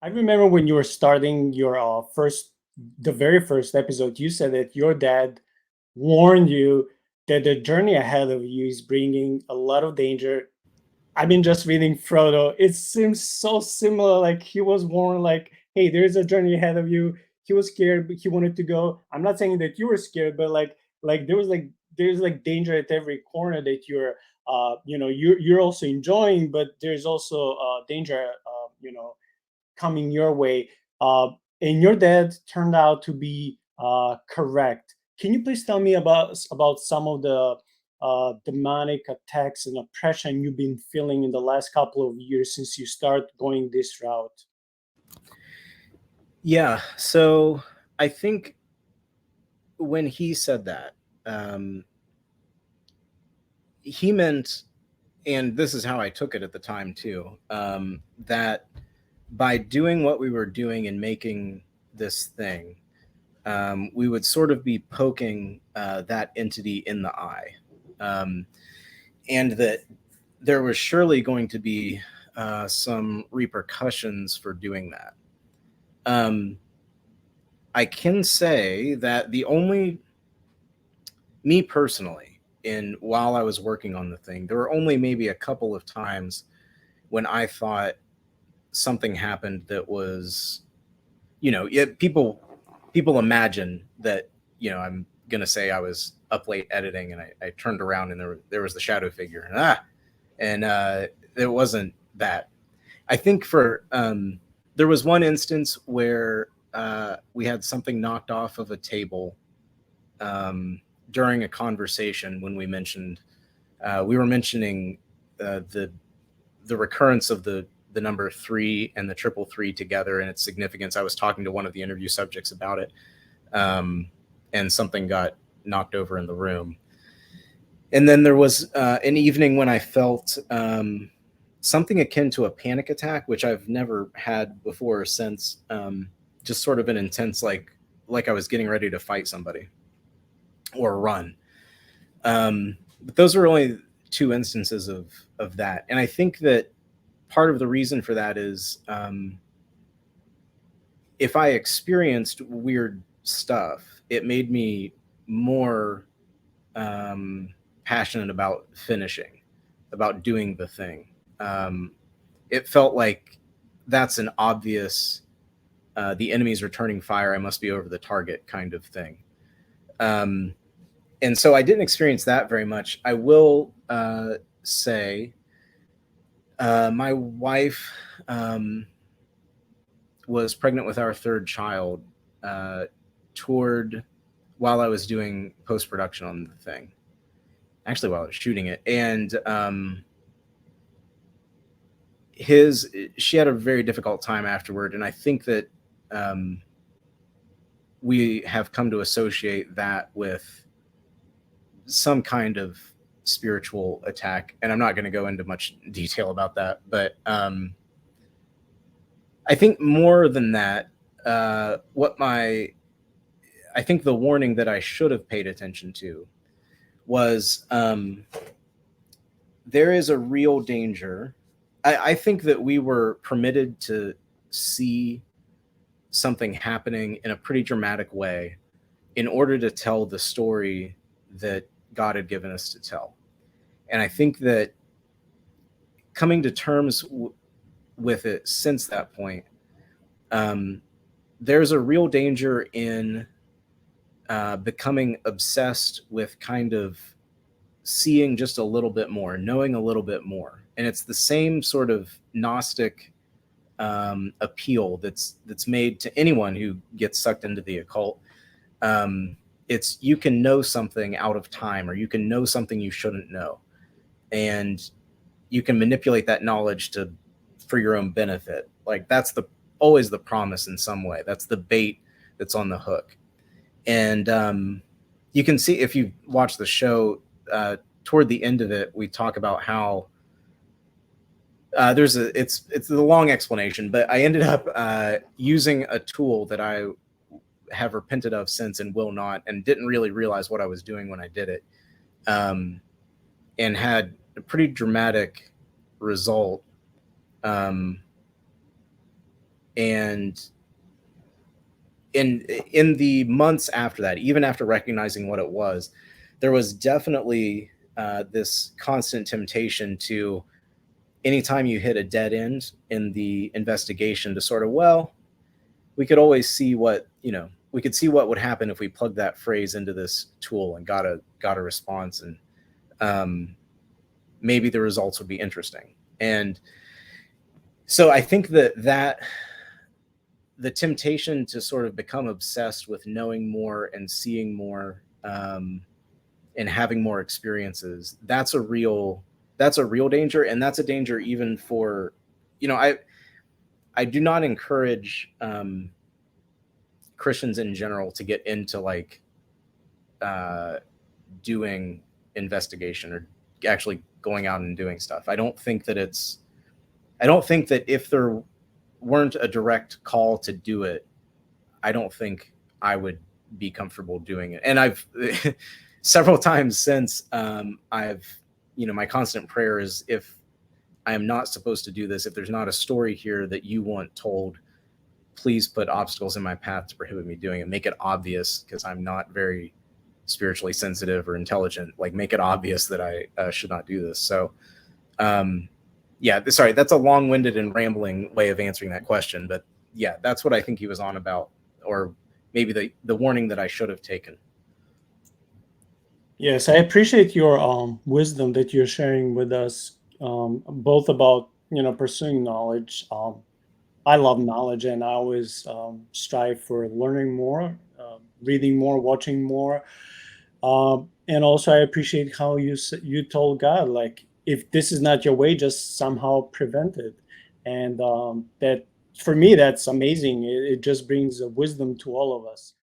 I remember when you were starting your the very first episode, you said that your dad warned you that the journey ahead of you is bringing a lot of danger. I've been just reading Frodo. It seems so similar. Like he was warned, like, hey, there's a journey ahead of you. He was scared, but he wanted to go. I'm not saying that you were scared, but like there's like danger at every corner that you're you're also enjoying, but there's also danger coming your way. Uh, and your dad turned out to be correct. Can you please tell me about some of the demonic attacks and oppression you've been feeling in the last couple of years since you start going this route? Yeah. So I think when he said that, um, he meant, and this is how I took it at the time too, that by doing what we were doing and making this thing, we would sort of be poking that entity in the eye. Um, and that there was surely going to be some repercussions for doing that. Um, I can say that the only, me personally, in while I was working on the thing, there were only maybe a couple of times when I thought something happened that was, people imagine that, I'm gonna say I was up late editing and I turned around and there was the shadow figure and it wasn't that. I think there was one instance where we had something knocked off of a table um, during a conversation when we were mentioning the recurrence of the number three and the triple three together and its significance. I was talking to one of the interview subjects about it, um, and something got knocked over in the room. And then there was an evening when I felt something akin to a panic attack, which I've never had before or since. Just sort of an intense, like I was getting ready to fight somebody or run. But those are only two instances of that, and I think that part of the reason for that is if I experienced weird stuff, it made me more passionate about finishing, about doing the thing. Um, it felt like that's an obvious the enemy's returning fire, I must be over the target kind of thing. Um, and so I didn't experience that very much. I will say my wife was pregnant with our third child uh, toward while I was doing post production on the thing. Actually, while I was shooting it, and she had a very difficult time afterward, and I think that um, we have come to associate that with some kind of spiritual attack, and I'm not going to go into much detail about that, but I think more than that, what my I think the warning that I should have paid attention to was there is a real danger. I think that we were permitted to see something happening in a pretty dramatic way in order to tell the story that God had given us to tell. And I think that coming to terms with it since that point, um, there's a real danger in becoming obsessed with kind of seeing just a little bit more, knowing a little bit more. And it's the same sort of Gnostic appeal that's made to anyone who gets sucked into the occult. It's you can know something out of time, or you can know something you shouldn't know, and you can manipulate that knowledge to for your own benefit. Like that's the always the promise in some way. That's the bait that's on the hook. And you can see if you watch the show toward the end of it, we talk about how it's a long explanation, but I ended up using a tool that I have repented of since and will not, and didn't really realize what I was doing when I did it, and had a pretty dramatic result. Um, And in the months after that, even after recognizing what it was, there was definitely this constant temptation to, anytime you hit a dead end in the investigation, to sort of, well, we could always see what, we could see what would happen if we plugged that phrase into this tool and got a response, and um, maybe the results would be interesting. And so I think that the temptation to sort of become obsessed with knowing more and seeing more, and having more experiences, that's a real danger. And that's a danger even for, I do not encourage Christians in general to get into like uh, doing investigation or actually going out and doing stuff. I don't think that if there weren't a direct call to do it, I don't think I would be comfortable doing it. And I've several times since, I've, my constant prayer is, if I am not supposed to do this, if there's not a story here that you want told, please put obstacles in my path to prohibit me doing it. Make it obvious, because I'm not very spiritually sensitive or intelligent. Like, make it obvious that I should not do this. So, um, yeah, sorry, that's a long-winded and rambling way of answering that question, but yeah, that's what I think he was on about, or maybe the warning that I should have taken. Yes, I appreciate your wisdom that you're sharing with us, both about pursuing knowledge. I love knowledge, and I always strive for learning more, reading more, watching more. And also, I appreciate how you told God, like, if this is not your way, just somehow prevent it. And that, for me, that's amazing. It just brings wisdom to all of us.